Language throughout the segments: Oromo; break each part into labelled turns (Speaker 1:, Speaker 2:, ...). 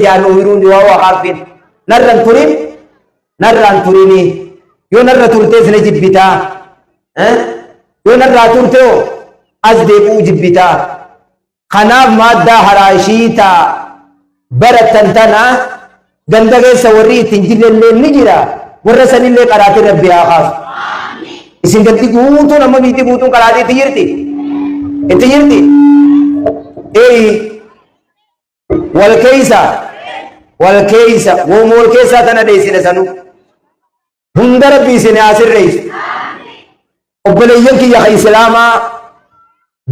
Speaker 1: jaan ooyiruun waa waa haafin narran turini yoo narra turtee sina jibbitaa yoo narraa turtee as deebi'uu jibbitaa kanaaf maaddaa haraashiitaa baratan tana ganda keessa warri ittiin jirrellee ni jira warra sanillee qaraatii rabbi haa kaasu isin gandi guutuun amma biitti guutuun qaraatii itti jirti wal keeysa wooma wal keessaa tana dheessine sanu hunda rabbi isin asirreessu obboleeyyan kiyya islaamaa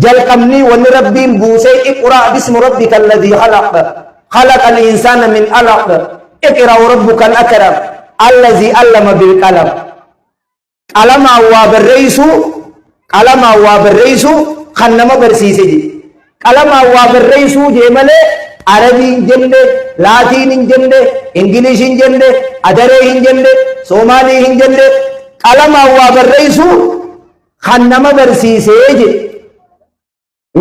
Speaker 1: jalqabni wanni rabbiin buusee iqra bismi rabbika alladhii خلق الإنسان من علق اقرأ وربك الأكرم الذي علم بالقلم قلم أواب الرئيس خنما برسيسي قلم أواب الرئيس جمله عربي جنده لاتين جنده انجليش جنده أدري جنده سومالي جنده قلم أواب الرئيس خنما برسيسي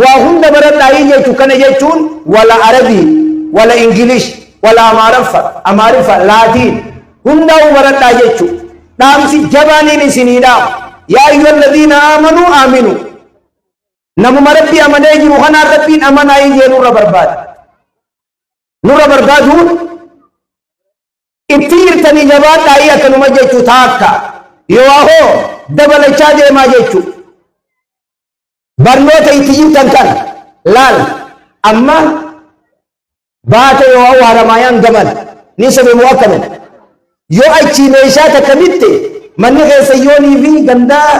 Speaker 1: وهم دبرت أيه تكن يجون ولا عربي ولا انجليش ولا امارفه لاتين هن ورد اجچو دامسي جبانين سنيدا يا ايها الذين امنوا نم مربي امنه روحنا ربي امن اي نور برباد اتير تني جبات اي كنم جچو تاكا يواهو دبل چاجه ما جچو برنو تيتيم تنكن لال اما baata yoo waaramayaan gaman ni sabe muwakkalan yoo achi meeshaa takka bitte manni keessa yoonii fi gandaa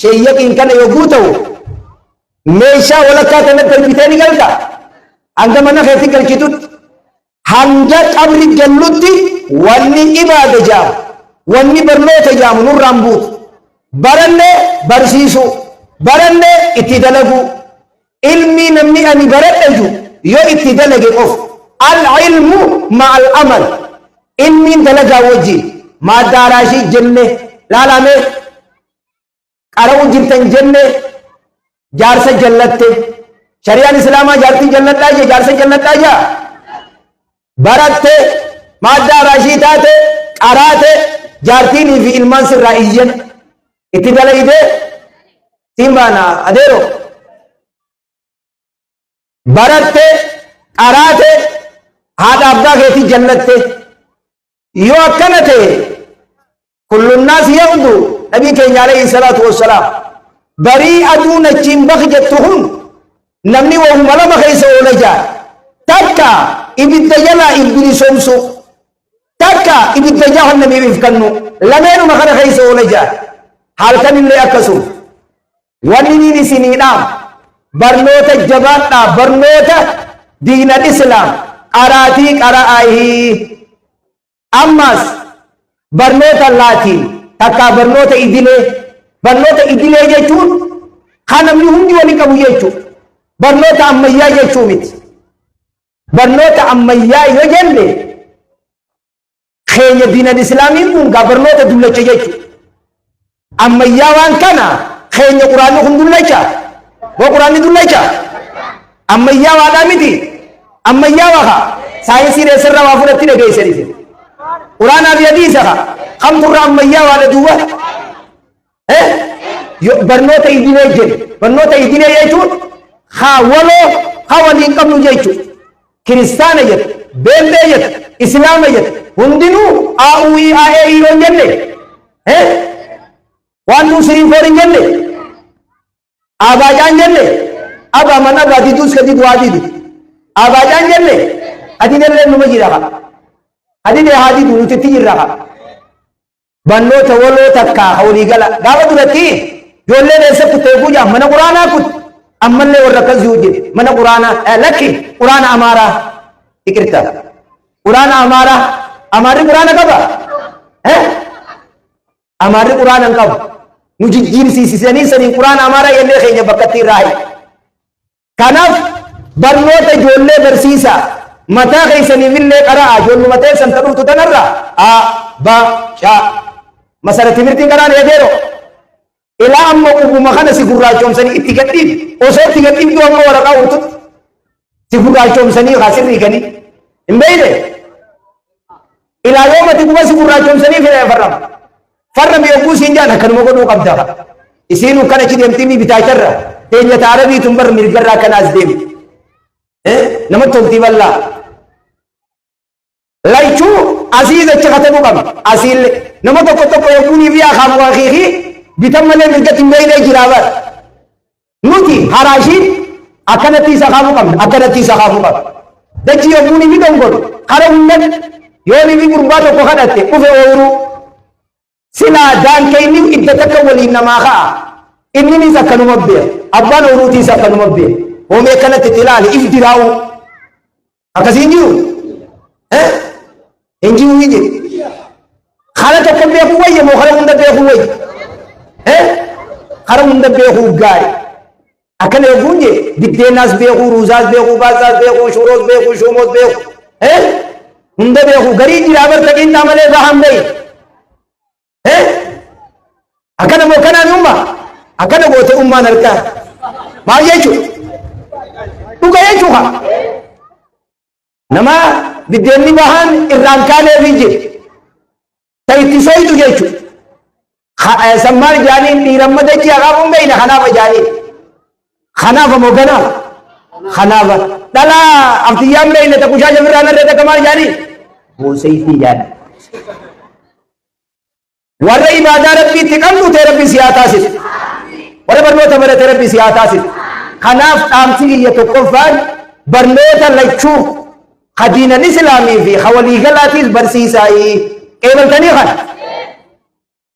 Speaker 1: sheeyyaqiin kana yogguu ta'u meeshaa walakkaa kanatti bitee ni galta hanga mana keetti galchitutti hanga qabri gallutti wanni ibaada jaamu wanni barnoota jaamu nurraan buutu baranne barsiisu baranne itti dalagu ilmi namni ani baradhaju yoo itti dalage qof العلم مع العمل إني دلجا وجي ما داراشي جنة لا لا مي أرو جبتن جنة جارس جلت شريعة الإسلام جارتي جنة لاجي جارس جنة لاجا برات ما داراشي تات أرات جارتي ني في إلمان سر رئيسين اتدال إيده تيمبانا أديرو برات أرات هذا أبدا كيتي جنة يو أكنت كل الناس يغدو نبي كي عليه الصلاة والسلام بريئة نجيم بخجتهم نمني وهم لما خيسوا ولجا تكا إبت جلا إبني سمسو تكا إبت جاه النبي بفكنو لمن مخنا خيسوا ولجا حال كان اللي أكسو ونيني سنينا برنوت الجبان برنوت دين الإسلام قراتي قرائه أمس برنوت اللاتي تكا برنوت إدلي جيتون خانم يهندي ونكبو جيتون برنوت أميا جيتومت برنوت أميا يجنة خير دين الإسلامي كونغا برنوت دولة جيتون أميا وان كان خير قرآن دولة وقرآن دولة أميا وادامتي أميا وها ساينسي رسر وافرتي لغاية سريسي قرآن أبي حديثها خمس أميا واددوه برنوت إديني جن برنوت إديني يجون خاولو خاولين قبل جيجو كريستان يت بيل يت إسلام يت هندنو آوي آئي جنة وانو سريفورين جنة آبا جان جنة أبا من أبا ديدوس كدي دوادي دي آبا جان جنة أدين اللي نمجي رها أدين هادي دونو تتير رها بنوت ولو تكا حولي غلا غاوة دولتي جولي نسا كتابو جا من قرانا كت أمن لي ورقز يوجد من قرانا لكي قرانا أمارا إكرتا قرانا أمارا أماري قرانا كبا أماري قرانا كبا نجيجير سيسيساني سنين قرانا أمارا يلي خيني بكتي راي كانف برنوت جولي برسيسا متى خيساني من لي قراء جولي متى سنتبه تتنرى با شا مسألة تمرتين كران يديرو إلا أما أبو مخانا سيقراجهم سني اتقدم وصوت اتقدم دو أما ورقا ورطت سيقراجهم سني خاسر ريقاني إمبينه إلى يوم تقوم سكورا كم سنين في فرم يقول سنجانا كانوا مقولوا قبضها يصيروا كان كده يمتمي بتاعترة تيجي تعرفي تنبر من الجرة كان أزدم نمت تبتي والله لا يشوف أسيل الشغلة بقى أسيل نمت تكتب يقولي فيها خاموا أخيه بتمنى من كتير بينه جرابات نوتي هراشين أكنتي سخامو كم أكنتي سخامو كم دجي يقولي بيدون قول خارجون يوني بيقربات وكهانته كوفي أورو سلا دان كينيو إدتك ولي نماها إني نيسا كانوا مبيع أبان أوروتي سا كانوا مبيع هم يكنت تلال إفدراو أكاسينيو إنجيو يجي خالد تكبر قوي مو خالد مندبر قوي خالد مندبر قوي أكن يقولي بديناس بيخو روزاس بيخو بازاس بيخو شروز بيخو شوموز بيخو مندبر قوي غريب جرابر تكين نامله زهم بي أكن مو كنا نوما أكن بوته أمة نركا ما يجوا تقول يجوا نما بديني بهان الرانكانة بيجي تيتسوي تجيشوا سمار جاني نيرمدة جي أغابون بينا خنافة جاني خنافة موغنا خنافة دلا أفتيام بينا تكوشا جمرانا رتا كمال جاني वो सही थी यार वरना इबादत रब्बी तिकल्लु तेरे रब्बी सियाता से वरना बरनोता मेरे तेरे रब्बी सियाता से खनाफ तामसी ये तो कुफर बरनोता लच्चू खदीना इस्लामी भी खवली गलाती बरसी साई केवल तनी खन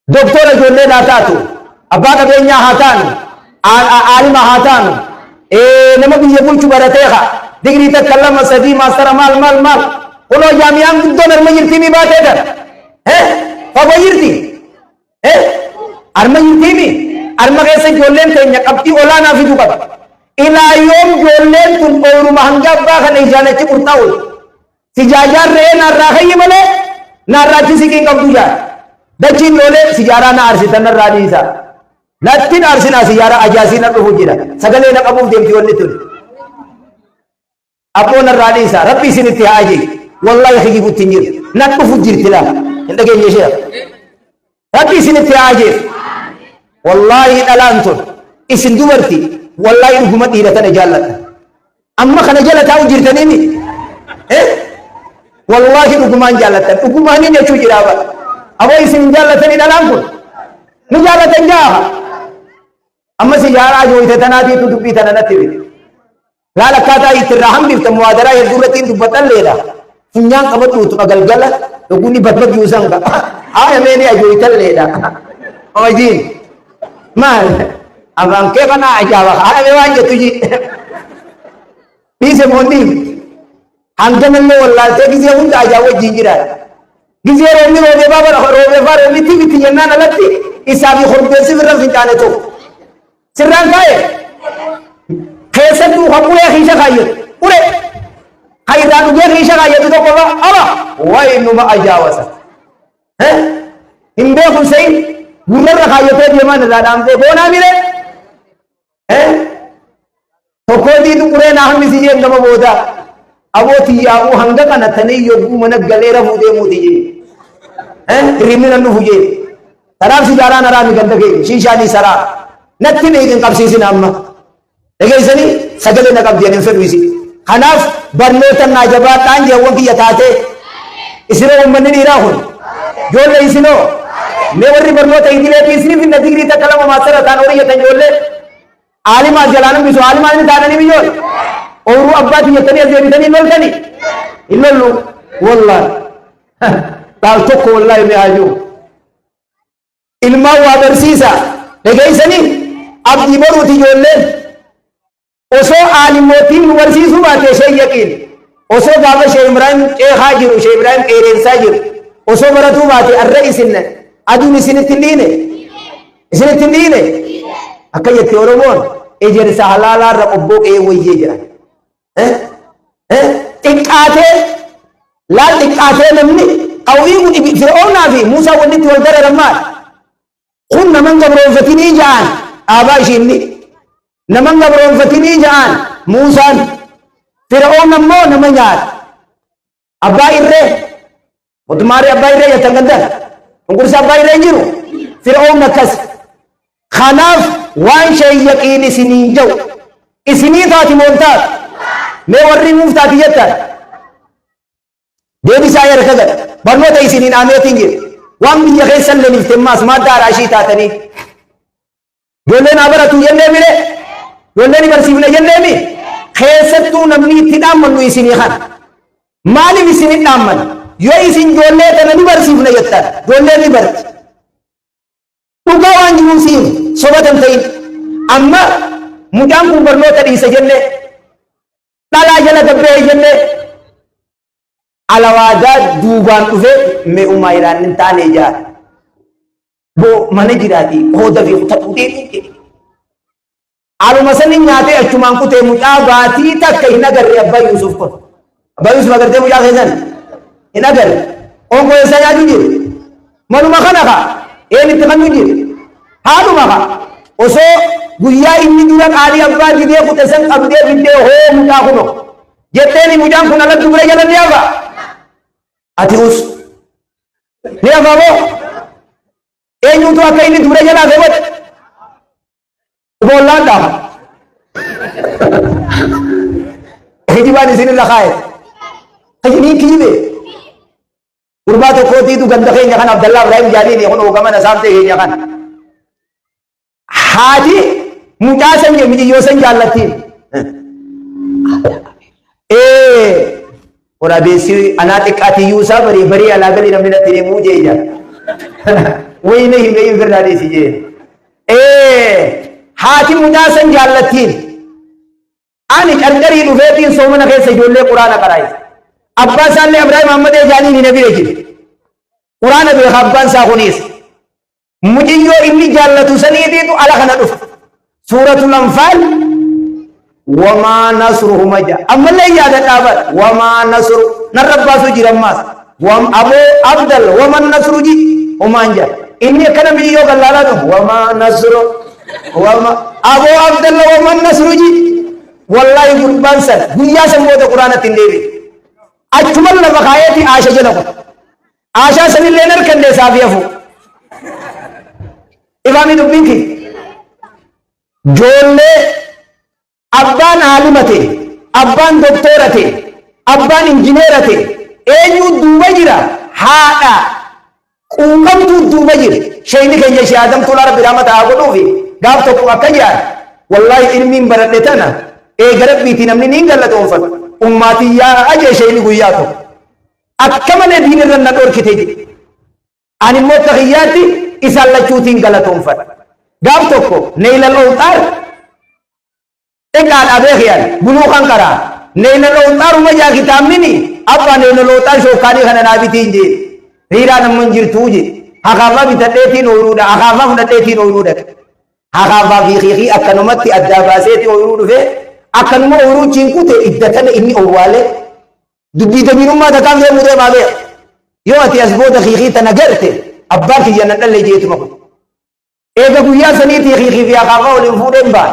Speaker 1: डॉक्टर जो ले लाता तो अब्बा का बेन्या हाथान आलिमा हाथान नमक ये कुछ बरते खा डिग्री तक कलम सदी मास्टर माल माल माल उनो जामियां गुद्दो नरमयिरती में बात है फवयिरती अरमयिरती में अरम कैसे जोलेन कहीं कब्ती ओला ना फिर दुका इलायों जोलेन तुम और महंगा बाग नहीं जाने ची उड़ता हो सिजाजार रहे ना राही मले ना राजी सी किंग कब्दू जा दक्षिण लोले सिजारा ना आरसी तन्नर राजी सा नत्तीन आरसी ना सिजारा अजासी ना तो हो जिरा सगले ना कबूल देवती वन्नी तुल अपो न राजी सा रब्बी सी नित्याजी वल्लाही खिगी बुत्तिंजिर नत्तु फुजिर तिला इंदके ये शेर रब्बी सी नित्याजी वल्लाही अलांतुल इसिन दुबर्ती वल्लाही हुकूमत इरतन जालत अम्मा खन जलता उजिरतनी मी वल्लाही हुकूमान जालत हुकूमानी ने चू जिरावा अब इसिन जालतनी अलांतुल मुजालतन जा अम्मा से यार आज होई थे तनाती तू दुपी तना नत्ती ला लकाता इतरहम बिफ्त मुआदरा ये दुरतीन तू बतल लेला फुन्यां कबत तू अगलगल तो गुनी बतबत यूसंगा आ मैंने अजोई तल लेला ओजीन mal abang ke kana aja wa ha me wanje tuji pise mondi handan ne walla te gize hunda aja wo jinjira gize ro mi ro de baba ro be far mi ti ti yana na latti isabi khurbe sirran fi tane to sirran kae khese tu hakure khisha khaye pure khairan ge khisha khaye to ko aba wa inu ma aja wasa himbe husain गुरर रखा ये थे जमान नाम से वो ना मिले हैं तो कोई दी तो पूरे नाम में सीजे नम बोधा अब वो थी या वो हंगा का नथने योगु मन गलेरा मुदे मुदी हैं रिमी नन्नु हुए तराब सी जारा नरा में गंदगे शीशा नी सरा नथी नहीं दिन कब सीसी नाम में लेकिन इसने सगले न कब दिया फिर विसी खनाफ बरनोतन ना जबा तान जे वो की यथाते इसने वो मन नहीं रहा हो जो ले इसनो मेवरी बरनोता इदिले तीसरी फिर नदिगरी तक कलम मासरा था और ये तंजोले आलिमा जलानम बिसो आलिमा ने दाननी बिजोल और वो अब्बा थी इतनी अजेबी तनी नोल तनी इल्लो वल्लाह ताल तो कोल्ला में आजो इल्मा वा बरसीसा लेकिन सनी अब इबरो थी जोले ओसो आलिमोती बरसीसु बाते शे यकीन ओसो बाबा शेख इमरान ए हाजिर शेख इब्राहिम एरेन साजिर ओसो बरतु बाते अर्रईस ने अदुन इसने तिंडीने अकय तेरोमोन एजर सहलाला रब्बो ए वो ये जरा टिकाते ला टिकाते नमनी कवी को फिरौन भी मूसा वन्नी तोलदर रमान खुन नमन गबरो फतिनी जान आबाशिनी नमन गबरो फतिनी जान मूसा फिरौन नमो नमन यार Abbaa irree mootummaaree abbaa irree jettan gaddan cunqursa abbaa irree jiru Fir'aawun akkas. Kanaaf waan shayyaqiin isiniin jiru isinii taati moontaat mee warri nuuf taati jettan deebisaa yarka gad barnoota isiniin aameetiin jiru waan biyya keessan leniiftemmaas maaddaa araashii taatanii ijoolleen haa baratu jennee mire ijoolleen barsiifne jennee mi keessattuu namni itti dhaammannu isinii kana maaliif isinii dhaamman yoo isin ijoollee tana ni barsiifne jettan ijoolleen ni barti dhugaa waan jiruun siin sobatan ta'in amma mucaan kun barnoota dhiise jennee dhalaa jala gabbee jennee alawaadaa duubaan dhufee mee'umaa iraan hin taane jaara boo mana jiraati hooda fi kutatuu deemee aluma sanin nyaatee achumaan kutee mucaa baatii takka hin agarre abbaa Yuusuf kun abbaa Yuusuf agartee mucaa keessan hin agarre onkoo eessa nyaatu jiru manuma kana kaa itti kan jiru haadhuma kaa osoo guyyaa inni dura qaalii abbaa didee kute san qabdee biddee hoo mucaa kuno jetteeni mucaan kun alatti bira jala ni hafa ati us ni hafa moo eenyutu akka inni dura jala hafe godhe bollaan dhaaba hijibaan isinirra kaa'e hijiniin kijibe gurbaa tokkootiitu ganda keenya kan Abdallaa Ibrahim jaaliin kun hoogamana saamtee keenya kan haati mucaa san je mijiyyoo san jaallattiin waraabessi anaa xiqqaatiyyuu isaa barii barii alaa galii namni natti deemuu jee ija wayina hin gahin firdaadheesi jee haati mucaa san jaallattiin ani qarqarii dhufeetiin soomana keessa ijoollee quraana qaraaye abbaan isaallee Ibrahim Ahmad jaaniin hin abire jiru quraana beeka abbaan isaa kunis muciyyoo inni jaallatu saniitiitu ala kana dhufa suuratul Anfaal wamaa nasruhu maja ammallee yaada dhaabat wamaa nasru narrabbaasu jirammaas aboo Abdal waman nasru ji homaan jaa inni akkana muciyyoo gallaalaa dhufu wamaa nasru aboo Abdallah waman nasru ji wallahi gurbaan san guyyaa san booda quraanatti hin deebi'e achuman lafa kaayeeti aasha jala kun aashaa sanillee narkanne saafi hafu ifaami dubbinki joollee abbaan aalimate abbaan doktorate abbaan injineerate eenyu duuba jira haadha quuqamtuu duuba jira shayni keenya ishee adamtuu lara biraama ta'aa godhuufi gaaf tokko akka jaan wallahi ilmiin baradhe tana eegarabbiitii namni niin gallatoonfatu ummaatiyyaa ajee shayni guyyaa tokko akka malee diinirra na dhorkite jedhe ani immoo takiyyaatti isaan lachuutiin galatoonfadha gaaf tokko neylal owxaar xiqqaadha beekiyaan buluu kan karaa neylal owxaar uma jaa kitaabnini abbaa neylal owxaar shookaanii kana naabitiin jee riiraa namman jirtuu je hakaafaa bitadheetiin ooyiruudha hakaafaa fudhadheetiin ooyiruudha hakaafaa fi kiikii akkanumatti addaa baaseetii ooyiruu dhufee akkanuma ooyiruu chiinkute iddatana inni owwaalee dubbii dabiinummaa takkaan deemuu deemaa beeka yoo ati as booda kiikii tana garte abbaa kiyya nan dhalle jeetuma kun eega guyyaa saniitii kiikii fi hakaafaa waliin fuudheen baa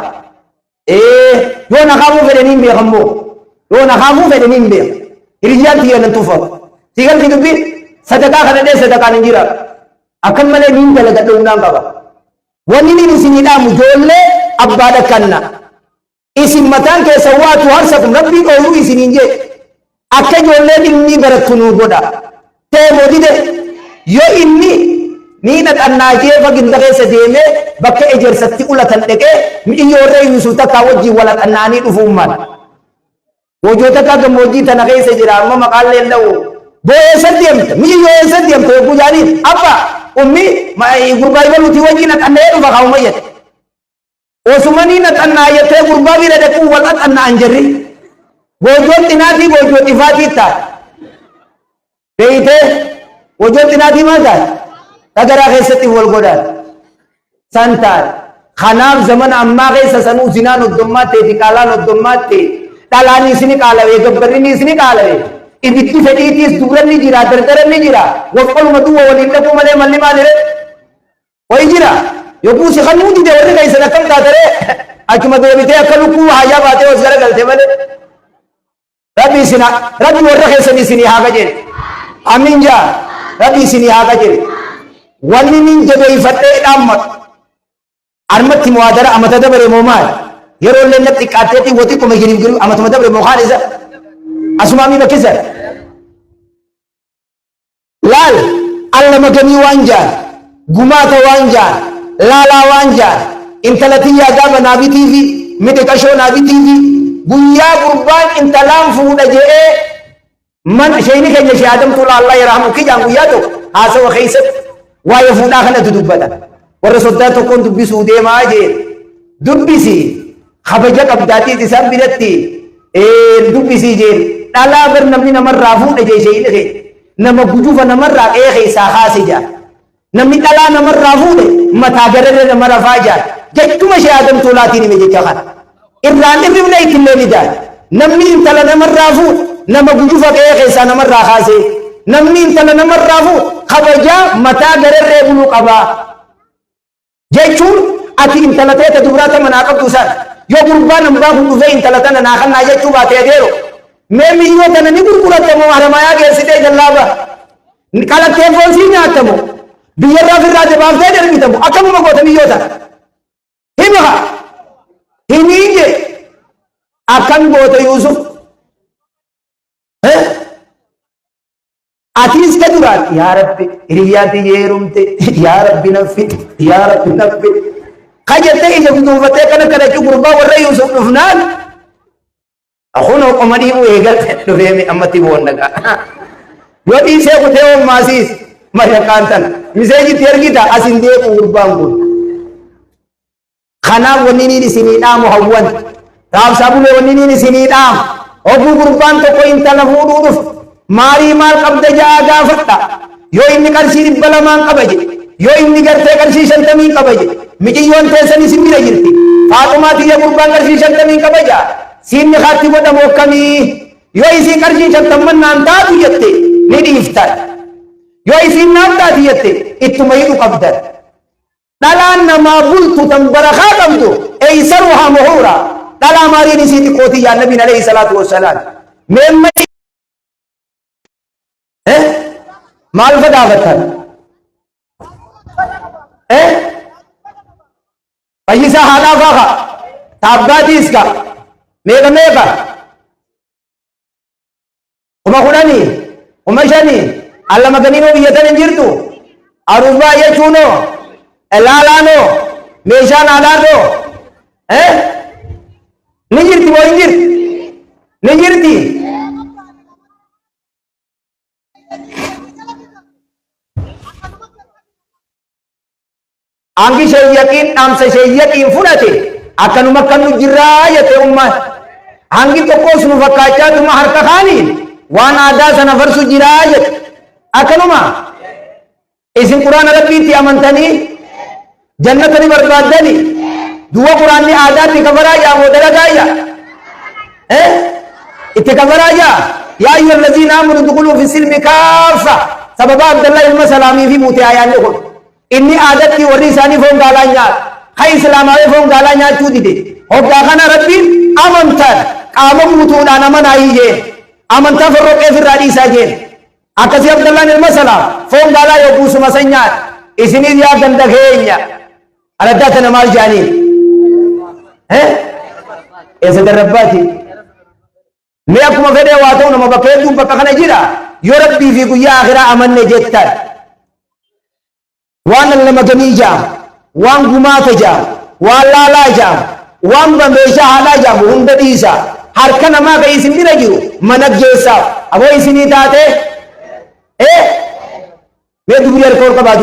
Speaker 1: yoo nakaafuu fedhaniin beekammoo yoo nakaafuu fedhaniin beeka hiriyyaan tiyya nan tuufama siigalti dubbii sadaqaa kana dhee sadaqaan hin jira akkan malee niin dalagadha hundaan qaba wanni niin isinii dhaamu ijoollee abbaa dhakkanna isin mataan keessa waatu harsakum rabbii dhoowwuu isiniin jee akka ijoolleen inni barattu nuu godha ta'e moodide yoo inni nii dhaqannaa jee faginda keessa deemee bakka ejersatti ulatan dhaqee mi'iyyoorree Yuusuf takkaa wajjin walaqannaanii dhufuummaan wajjoo takkaa gammoojjii tana keessa jira amma maqaallee dha'u boeessa deemta mi'iyyo eessa deemta yogguu jaaniin abba ummi gurbaa ibaluutii wajjin dhaqannee dhufa kaa'uma jette osumanii dhaqannaa jettee gurbaa bira dhaquu wal dhaqannaan jirri gojoon xinaatii gojoo xifaatii taate beeytee gojoon xinaatii maal taate dhagaraa keessatti wal godhaan san taate kanaaf zamana ammaa keessa sanuu zinaan oddommaatee fi qaalaan oddommaatee dhalaan isini qaalawee gabbarrini isini qaalawee ibiddi fedhiitiis duranni jira dardaranni jira waqoluma duwwa waliin dhaquu malee malli maalire way jira yogguu si kannuu dide warri keessan akkam taatare achuma deebitee akka lukkuu haajaa baatee os gara galte malee ربي سنا ربي ورخي سني سني هاga جل امين جا ربي سني هاga جل ولي من جبي فتي دامت ارمت موادر امت دبر مومال يرول لنت قاتتي وتي كم يجري يجري امت دبر مخالصه اسمامي بكسر لال الله مغني وانجا غمات وانجا لالا وانجا انتلتي يا دابا نبي تي في متكشو نبي تي في guyyaa gurbaan intalaan fuudha jedhee man shayni keenya shee Adam tula Allah yarhamu kijaan guyyaa tokko haasawa keessatti waa'ee fuudhaa kanatu dubbata warra soddaa tokkoon dubbisuu deemaa jee dubbisi kabaja qabdaatii isaan biratti dubbisi jee dhalaa bar namni namarraa fuudha jee shayni kee nama gujufa namarraa qe'ee keessaa haase jaa namni dhalaa namarraa fuudhe mataa gararra nama rafaa jaa jechuma shee Adam tulaatiin hime jecha kana irraan irribna itillee ni daal namni intala namarraa fuudh nama gujufa qe'ee keessaa namarraa kaase namni intala namarraa fuudh kabajaa mataa gararree buluu qabaa jechuun ati intala teeta dubraata manaa qabdu san yoo gurbaan hambaa kun dhufee intala tana naa kannaa jechuu baatee adeero mee miyyoo tana ni gurgurattamoo haramayaa geessitee jallaaba qalattee foonsii nyaattamoo biyyarraa firraa dabaaftee darbitamoo akkamuma goota miyyoo tana himaa hinije akan goota Yusuf atis kadurat ya rabbi riyati yerumte ya rabbi nafi kajate ije kutufate kana gurba warra Yusuf dufnan akhuno qomadi bu egal dufemi amati bondaga yodi se kutewo masis mariakantan miseji tergita asinde urbangu khana wonini sini daamu hawwan raab sabule wonini sini daam obu gurban to ko intala fudu duf mari mal qabda jaaga fatta yo inni qarshi dibbalaman qabaje yo inni garte qarshi shantami qabaje miji yonte sani simira jirti faatuma tiya gurban qarshi shantami qabaja sinni khatti boda mokami yo isi qarshi shantamman nan taatu jette ni diftar yo isi nan taatu jette ittumayidu qabda dalaan nama bultu tan barakaa qabdu aysaruha muhura dalaa maariin isiiti kooti yaa nabiin alayhi salaatu wassalaam meemmai maal fadaafatan fayyisaa haadhaa faaqa taabbaatiiska meeqa kuma kudhanii kuma shanii allama ganiinoo biyyatan hin jirtu arubaa jechuunoo elaalano meeshaan aadaadho ni jirti moo hin jirti ni jirti angi shayyaqiin dhaamsa shayyaqiin fudhate akkanuma kan nu jirraa jette ummaan hangi tokkos nu fakkaachaa harka kaaniin waan aadaa sana farsu jiraa jette akkanuma isin quraana rabbiitti amantanii jannatani barbaadani duwa quraanni aadaatti kafaraayaa moo dalagaaya itti kafaraayaa yaa ayyuha allazina amanu dukhuluu fi silmi kaaffa sababa abdallah ilma salaamii fi buute ayaanni kun inni aadatti warri isaanii foon gaalaa nyaatu hay islaamaawee foon gaalaa nyaachuu dide hoggaa kana rabbiin amantaan qaama guutuudhaan amanaayi jeen amantaa forroqee firraa dhiisaa jeen akkasii abdallaan ilma salaam foon gaalaa yoo buusuma san nyaatu isinis yaa ganda keenya aladdaata namaal jaaniin eessa darrabbaati mee akkuma fedhee waa ta'u nama bakka hedduun bakka kana jira yoo rabbii fi guyyaa akhiraa amanne jettan waan nama ganii jaam waan gumaata jaam waan laalaa jaam waan meeshaa haadhaa jaam hunda dhiisa harka namaa ka isin bira jiru mana geessaaf aboo isinii taate mee dubri harka qabaa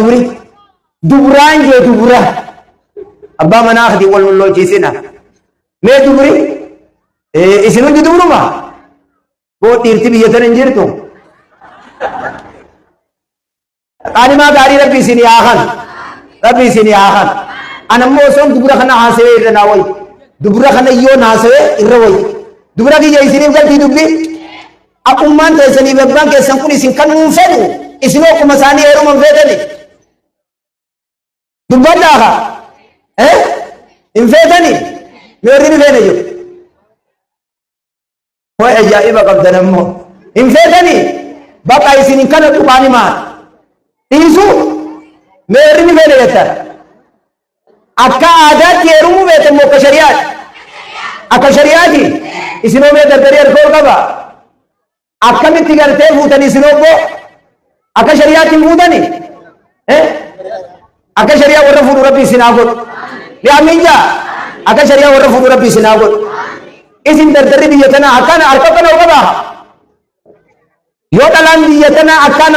Speaker 1: dubraan jee dubra abbaa manaa khati wal lolchiisina mee dubri isin hundi dubruma boo dhiirti biyyatan hin jirtu qaalimaa gaarii rabbi isin yaakan anammoo son dubra kana haasawee irra naa wayi dubra kana yoo naasawee irra wayi dubra kiyya isiniif galtii dubbi aqummaan teessanii babbaan keessan kun isin kan nuun fedhu isinoo kuma isaanii heeruman feetani dubbadhaa hin feetani meerri ni feene jiru Way ajaa'iba qabdan ammoo hin feetanii bakka isin kana tuqaani maal dhiisu meerri ni fedhe jettan akka aadaatti heerumuu beektan moo akka shari'aati? Akka shari'aati isinoo mee dardarii harkoo qaba akkamitti gartee fuutanii isinoo boo akka shari'aatti fuutanii akka shari'aa warra fuudhu rabbi isin haa godhu yaamiin jaa akka shari'aa warra fuudhu rabbi isin haa godhu isin dardarri biyya tanaa akkana harka kana qaba yoo dhalaan biyya tanaa akkana